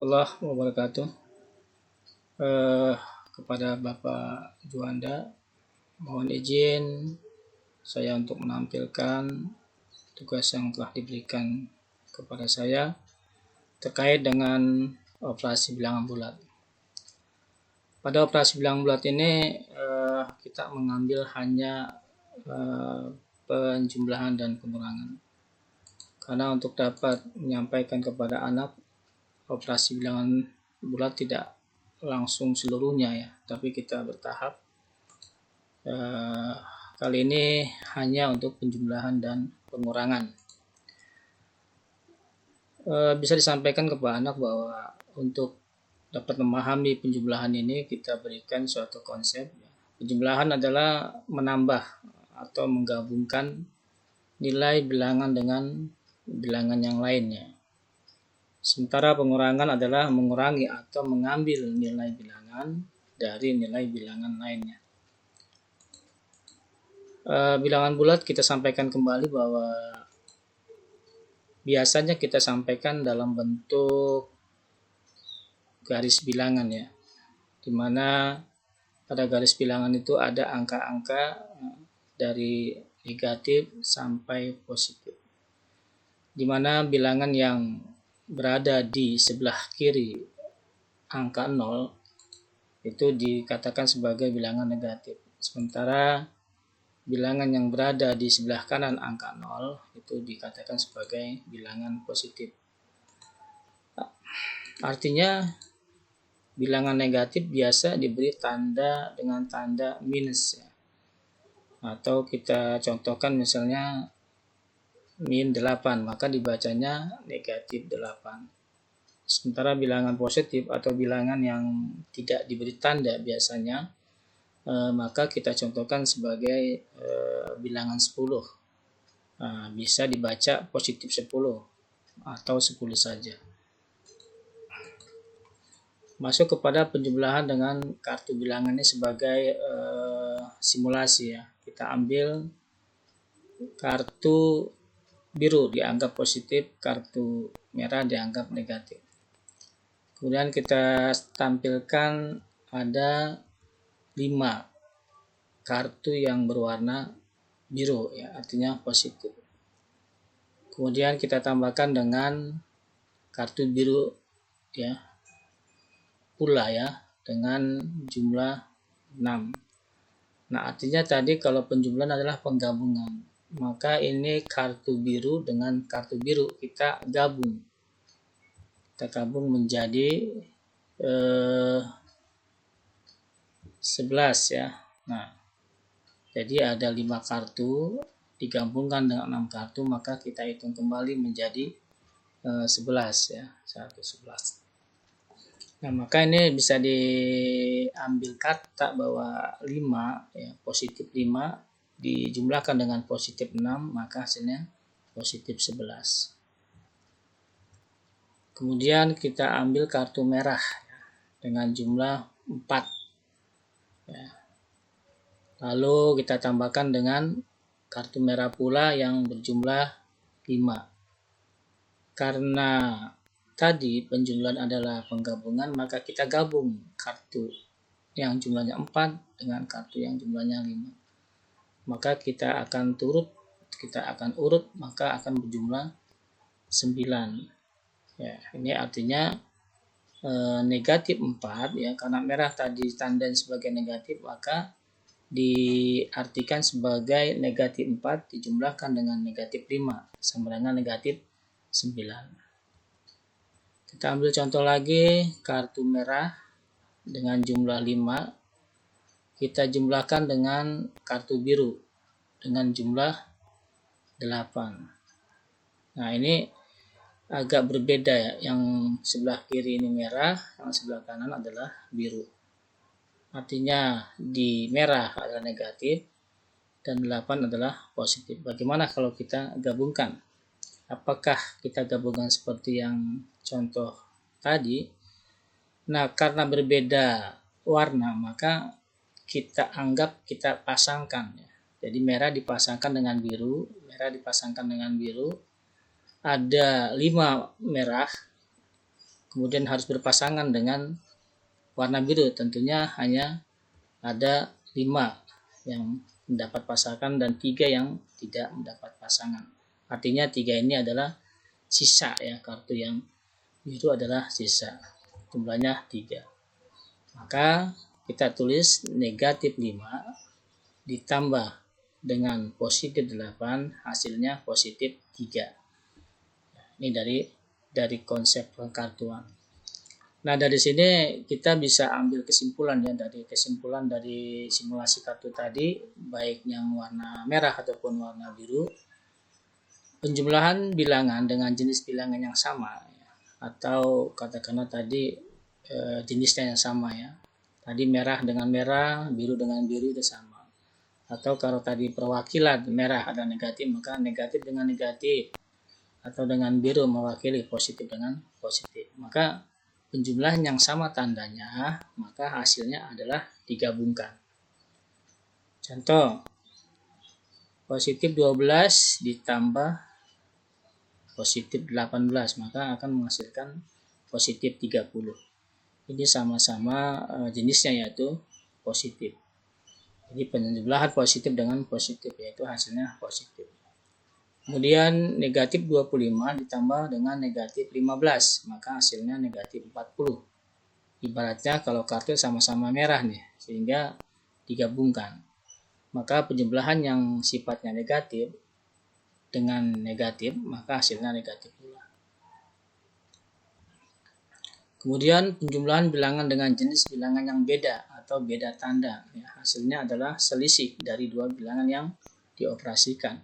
Warahmatullahi wabarakatuh. Eh, Kepada Bapak Juanda, mohon izin saya untuk menampilkan tugas yang telah diberikan kepada saya terkait dengan operasi bilangan bulat. Pada operasi bilangan bulat ini kita mengambil hanya penjumlahan dan pengurangan. Karena untuk dapat menyampaikan kepada anak operasi bilangan bulat tidak langsung seluruhnya ya, tapi kita bertahap. Kali ini hanya untuk penjumlahan dan pengurangan. Bisa disampaikan kepada anak bahwa untuk dapat memahami penjumlahan ini kita berikan suatu konsep. Penjumlahan adalah menambah atau menggabungkan nilai bilangan dengan bilangan yang lainnya. Sementara pengurangan adalah mengurangi atau mengambil nilai bilangan dari nilai bilangan lainnya. Bilangan bulat kita sampaikan kembali bahwa biasanya kita sampaikan dalam bentuk garis bilangan ya, dimana pada garis bilangan itu ada angka-angka dari negatif sampai positif, dimana bilangan yang berada di sebelah kiri angka 0 itu dikatakan sebagai bilangan negatif, sementara bilangan yang berada di sebelah kanan angka 0 itu dikatakan sebagai bilangan positif. Artinya bilangan negatif biasa diberi tanda dengan tanda minus ya. Atau kita contohkan misalnya min 8, maka dibacanya negatif 8. Sementara bilangan positif atau bilangan yang tidak diberi tanda biasanya maka kita contohkan sebagai bilangan 10. Bisa dibaca positif 10 atau 10 saja. Masuk kepada penjumlahan dengan kartu bilangan ini sebagai simulasi ya. Kita ambil kartu biru dianggap positif, kartu merah dianggap negatif. Kemudian kita tampilkan ada 5 kartu yang berwarna biru ya, artinya positif. Kemudian kita tambahkan dengan kartu biru ya pula ya, dengan jumlah 6. Nah, artinya tadi kalau penjumlahan adalah penggabungan, maka ini kartu biru dengan kartu biru kita gabung. Kita gabung menjadi 11 ya. Nah, jadi ada 5 kartu digabungkan dengan 6 kartu, maka kita hitung kembali menjadi 11 ya, 11. Nah, maka ini bisa diambil kata bahwa 5 ya, positif 5 dijumlahkan dengan positif 6, maka hasilnya positif 11. Kemudian kita ambil kartu merah ya, dengan jumlah 4 ya. Lalu kita tambahkan dengan kartu merah pula yang berjumlah 5. Karena tadi penjumlahan adalah penggabungan, maka kita gabung kartu yang jumlahnya 4 dengan kartu yang jumlahnya 5. Maka kita akan urut, maka akan berjumlah 9. Ya, ini artinya negatif 4 ya, karena merah tadi ditandain sebagai negatif, maka diartikan sebagai negatif 4 dijumlahkan dengan negatif 5 sama dengan negatif 9. Kita ambil contoh lagi, kartu merah dengan jumlah 5 kita jumlahkan dengan kartu biru dengan jumlah 8. Nah, ini agak berbeda ya, yang sebelah kiri ini merah, yang sebelah kanan adalah biru. Artinya di merah adalah negatif dan 8 adalah positif. Bagaimana kalau kita gabungkan? Apakah kita gabungkan seperti yang contoh tadi? Nah, karena berbeda warna, maka kita pasangkan ya. Jadi merah dipasangkan dengan biru, ada 5 merah, kemudian harus berpasangan dengan warna biru. Tentunya hanya ada 5 yang mendapat pasangan dan 3 yang tidak mendapat pasangan. Artinya 3 ini adalah sisa ya, kartu yang biru adalah sisa. Jumlahnya 3. Maka kita tulis negatif 5 ditambah dengan positif 8, hasilnya positif 3. Ini dari konsep pengkartuan. Nah, dari sini kita bisa ambil kesimpulan ya, dari kesimpulan dari simulasi kartu tadi, baik yang warna merah ataupun warna biru, penjumlahan bilangan dengan jenis bilangan yang sama ya, atau katakanlah tadi jenisnya yang sama ya. Tadi merah dengan merah, biru dengan biru itu sama. Atau kalau tadi perwakilan merah ada negatif, maka negatif dengan negatif, atau dengan biru mewakili positif dengan positif. Maka penjumlahan yang sama tandanya, maka hasilnya adalah digabungkan. Contoh, positif 12 ditambah positif 18, maka akan menghasilkan positif 30. Ini sama-sama jenisnya yaitu positif. Jadi penjumlahan positif dengan positif, yaitu hasilnya positif. Kemudian negatif 25 ditambah dengan negatif 15, maka hasilnya negatif 40. Ibaratnya kalau kartu sama-sama merah nih, sehingga digabungkan. Maka penjumlahan yang sifatnya negatif dengan negatif, maka hasilnya negatif pula. Kemudian penjumlahan bilangan dengan jenis bilangan yang beda atau beda tanda. Ya, hasilnya adalah selisih dari 2 bilangan yang dioperasikan.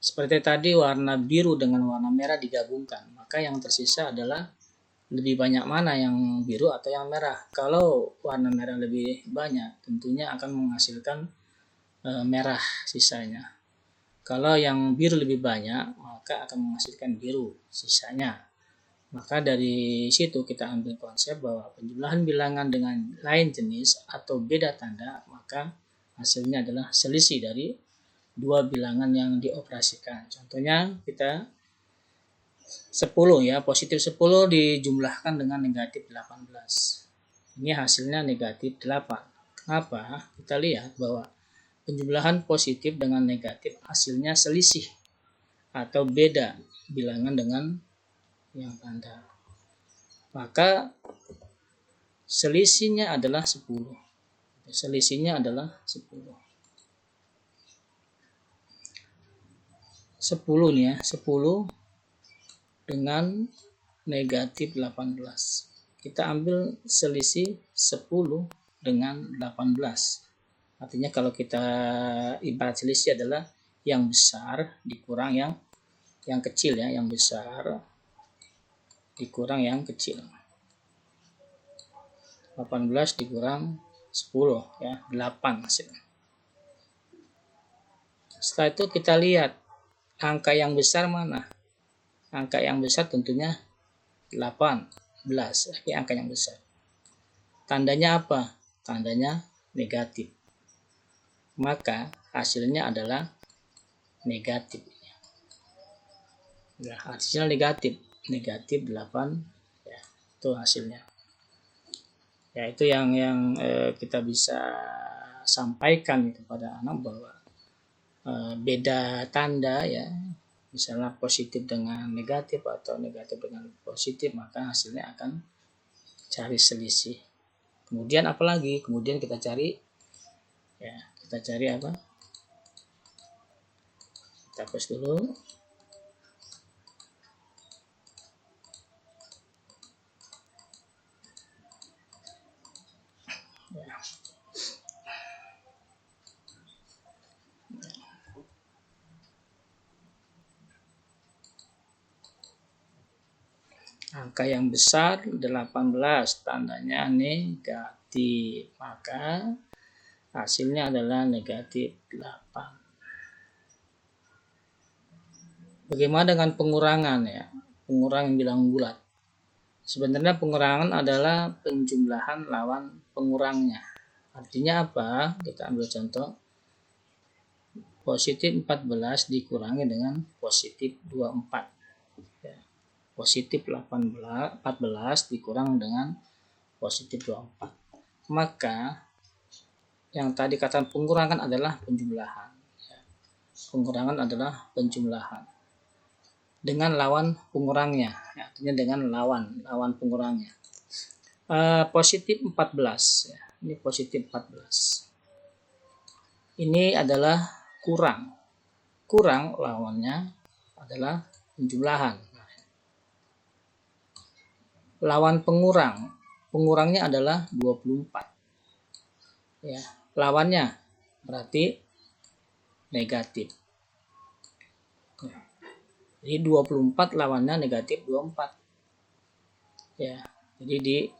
Seperti tadi warna biru dengan warna merah digabungkan, maka yang tersisa adalah lebih banyak mana yang biru atau yang merah. Kalau warna merah lebih banyak, tentunya akan menghasilkan merah sisanya. Kalau yang biru lebih banyak, maka akan menghasilkan biru sisanya. Maka dari situ kita ambil konsep bahwa penjumlahan bilangan dengan lain jenis atau beda tanda, maka hasilnya adalah selisih dari 2 bilangan yang dioperasikan. Contohnya kita 10 ya, positif 10 dijumlahkan dengan negatif 18. Ini hasilnya negatif 8. Kenapa? Kita lihat bahwa penjumlahan positif dengan negatif hasilnya selisih atau beda bilangan dengan yang tanda. Maka selisihnya adalah 10. Selisihnya adalah 10. 10 nih ya, 10 dengan negatif 18. Kita ambil selisih 10 dengan 18. Artinya kalau kita ibarat selisih adalah yang besar dikurang yang kecil ya, yang besar dikurang yang kecil. 18 dikurang 10 ya, 8 hasilnya. Setelah itu kita lihat angka yang besar mana? Angka yang besar tentunya 18. Ini angka yang besar. Tandanya apa? Tandanya negatif. Maka hasilnya adalah negatif. Ya, hasilnya negatif. Negatif 8. Ya, itu hasilnya. Ya, itu yang kita bisa sampaikan kepada anak bahwa beda tanda ya, misalnya positif dengan negatif atau negatif dengan positif, maka hasilnya akan cari selisih. Kemudian apalagi? Kemudian kita cari ya, kita cari apa? Kita hapus dulu. Ya. Angka yang besar 18, tandanya negatif, maka hasilnya adalah negatif 8. Bagaimana dengan pengurangan ya? Pengurangan bilang bulat. Sebenarnya pengurangan adalah penjumlahan lawan pengurangnya. Artinya apa? Kita ambil contoh. Positif 14 dikurangi dengan positif 24. Ya. positif 14 dikurang dengan positif 24. Maka yang tadi kata pengurangan adalah penjumlahan. Pengurangan adalah penjumlahan dengan lawan pengurangnya, artinya dengan lawan pengurangnya. Positif 14, ya. Ini positif 14. Ini adalah kurang lawannya adalah penjumlahan. Lawan pengurangnya adalah 24. Ya, lawannya berarti negatif. Jadi 24 lawannya negatif 24. Ya, jadi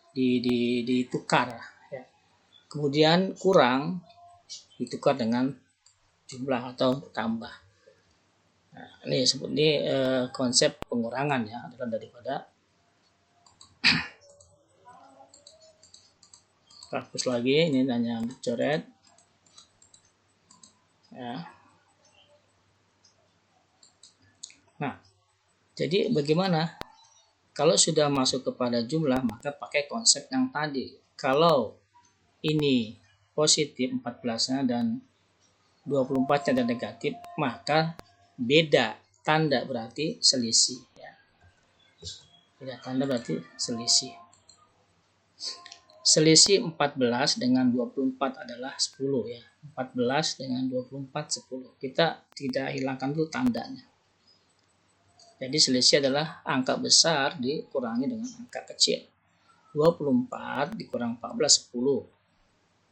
ditukar, ya. Kemudian kurang ditukar dengan jumlah atau tambah. Nah, ini seperti konsep pengurangan, ya, adalah daripada hapus lagi, ini hanya dicoret, ya. Nah, jadi bagaimana kalau sudah masuk kepada jumlah, maka pakai konsep yang tadi. Kalau ini positif 14-nya dan 24-nya dan negatif, maka beda tanda berarti selisih, ya. Beda tanda berarti selisih. Selisih 14 dengan 24 adalah 10, ya. 14 dengan 24 10. Kita tidak hilangkan dulu tandanya. Jadi selisih adalah angka besar dikurangi dengan angka kecil. 24 dikurang 14 10.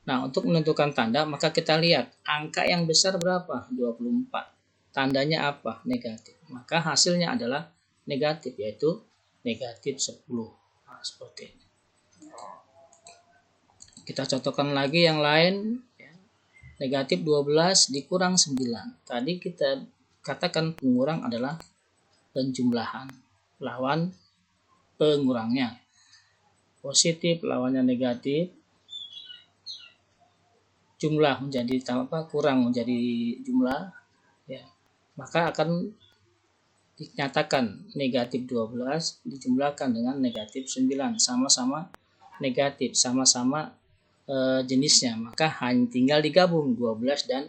Nah, untuk menentukan tanda maka kita lihat angka yang besar berapa? 24. Tandanya apa? Negatif. Maka hasilnya adalah negatif, yaitu negatif 10. Nah, seperti ini. Kita contohkan lagi yang lain, ya. Negatif 12 dikurang 9. Tadi kita katakan pengurang adalah penjumlahan lawan pengurangnya. Positif lawannya negatif, jumlah menjadi kurang menjadi jumlah, ya. Maka akan dinyatakan negatif 12 dijumlahkan dengan negatif 9, sama-sama negatif, sama-sama jenisnya, maka hanya tinggal digabung 12 dan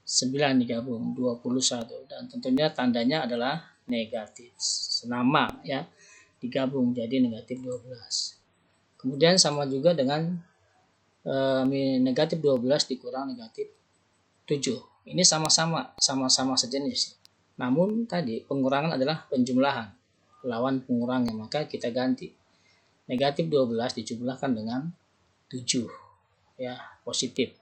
9 digabung 21, dan tentunya tandanya adalah negatif, senama, ya, digabung jadi negatif 12. Kemudian sama juga dengan negatif 12 dikurang negatif 7. Ini sama-sama sejenis. Namun tadi pengurangan adalah penjumlahan lawan pengurangnya, maka kita ganti. Negatif 12 dijumlahkan dengan 7, ya, positif.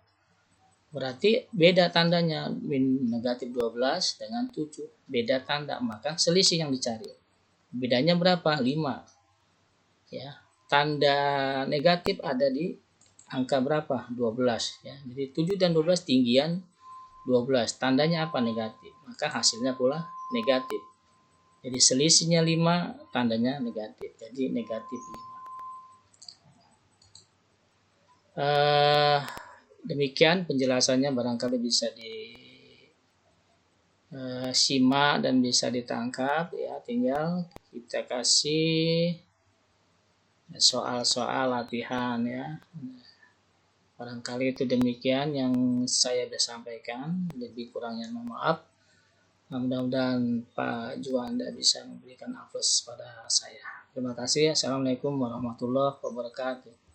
Berarti beda tandanya, negatif 12 dengan 7. Beda tanda, maka selisih yang dicari. Bedanya berapa? 5. Ya, tanda negatif ada di angka berapa? 12, ya. Jadi 7 dan 12 tinggian 12. Tandanya apa? Negatif. Maka hasilnya pula negatif. Jadi selisihnya 5, tandanya negatif. Jadi negatif 5. Demikian penjelasannya, barangkali bisa disimak dan bisa ditangkap, ya. Tinggal kita kasih soal-soal latihan, ya. Barangkali itu demikian yang saya bisa sampaikan, lebih kurangnya mohon maaf. Mudah-mudahan Pak Juanda bisa memberikan aplaus pada saya. Terima kasih. Assalamualaikum warahmatullahi wabarakatuh.